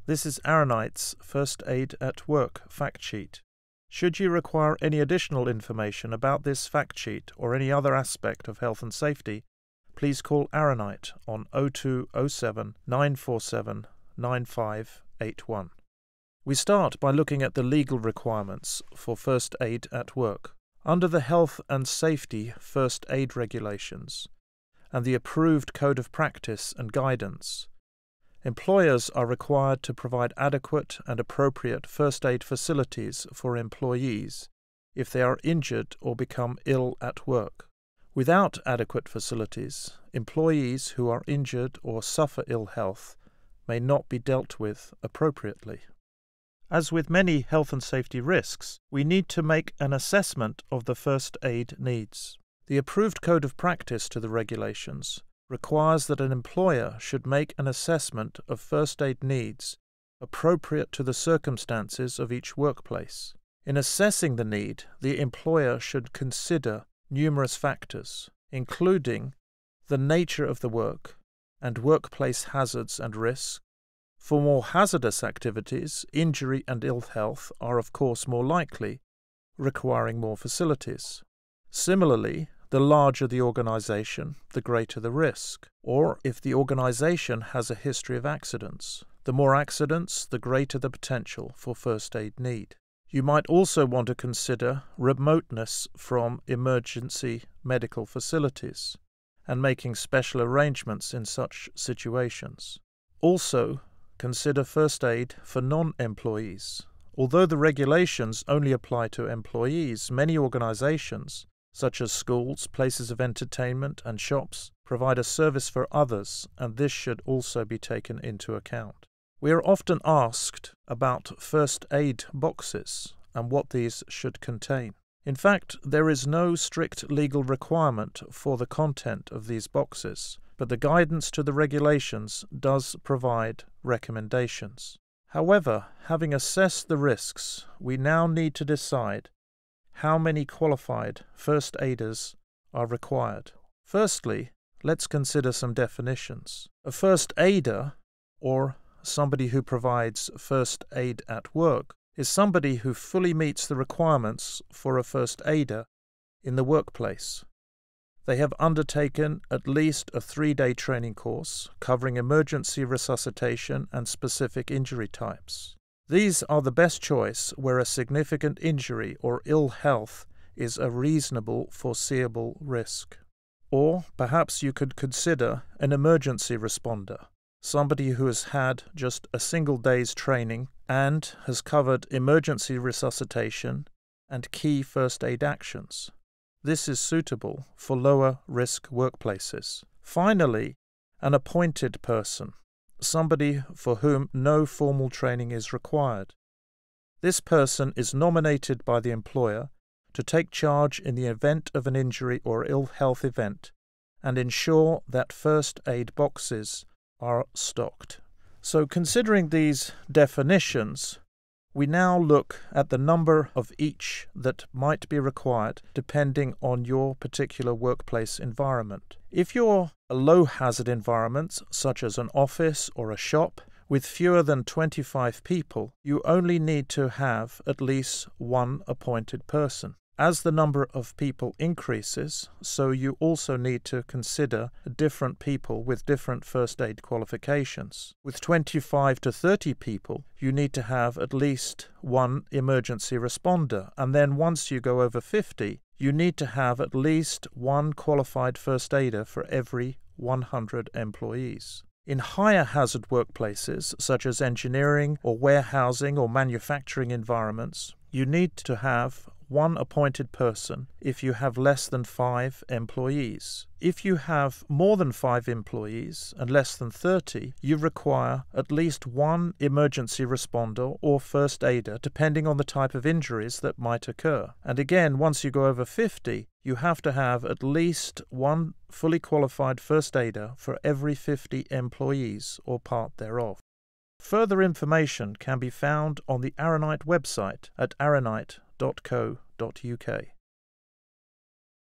This is Aaronite's First Aid at Work fact sheet. Should you require any additional information about this fact sheet or any other aspect of health and safety, please call Aaronite on 0207 947 9581. We start by looking at the legal requirements for first aid at work. Under the Health and Safety First Aid Regulations and the approved Code of Practice and Guidance, employers are required to provide adequate and appropriate first aid facilities for employees if they are injured or become ill at work. Without adequate facilities, employees who are injured or suffer ill health may not be dealt with appropriately. As with many health and safety risks, we need to make an assessment of the first aid needs. The approved Code of Practice to the regulations requires that an employer should make an assessment of first aid needs appropriate to the circumstances of each workplace. In assessing the need, the employer should consider numerous factors, including the nature of the work and workplace hazards and risks. For more hazardous activities, injury and ill health are of course more likely, requiring more facilities. Similarly, the larger the organization, the greater the risk. Or if the organization has a history of accidents, the more accidents, the greater the potential for first aid need. You might also want to consider remoteness from emergency medical facilities and making special arrangements in such situations. Also, consider first aid for non-employees. Although the regulations only apply to employees, many organizations, such as schools, places of entertainment, and shops, provide a service for others, and this should also be taken into account. We are often asked about first aid boxes and what these should contain. In fact, there is no strict legal requirement for the content of these boxes, but the guidance to the regulations does provide recommendations. However, having assessed the risks, we now need to decide how many qualified first aiders are required. Firstly, let's consider some definitions. A first aider, or somebody who provides first aid at work, is somebody who fully meets the requirements for a first aider in the workplace. They have undertaken at least a 3-day training course covering emergency resuscitation and specific injury types. These are the best choice where a significant injury or ill health is a reasonable, foreseeable risk. Or perhaps you could consider an emergency responder, somebody who has had just a single day's training and has covered emergency resuscitation and key first aid actions. This is suitable for lower risk workplaces. Finally, an appointed person, somebody for whom no formal training is required. This person is nominated by the employer to take charge in the event of an injury or ill health event and ensure that first aid boxes are stocked. So considering these definitions, we now look at the number of each that might be required depending on your particular workplace environment. If you're a low-hazard environment, such as an office or a shop, with fewer than 25 people, you only need to have at least one appointed person. As the number of people increases, so you also need to consider different people with different first aid qualifications. With 25 to 30 people, you need to have at least one emergency responder, and then once you go over 50, you need to have at least one qualified first aider for every 100 employees. In higher hazard workplaces, such as engineering or warehousing or manufacturing environments, you need to have one appointed person if you have less than 5 employees. If you have more than 5 employees and less than 30, you require at least one emergency responder or first aider, depending on the type of injuries that might occur. And again, once you go over 50, you have to have at least one fully qualified first aider for every 50 employees or part thereof. Further information can be found on the Aaronite website at aaronite.co.uk.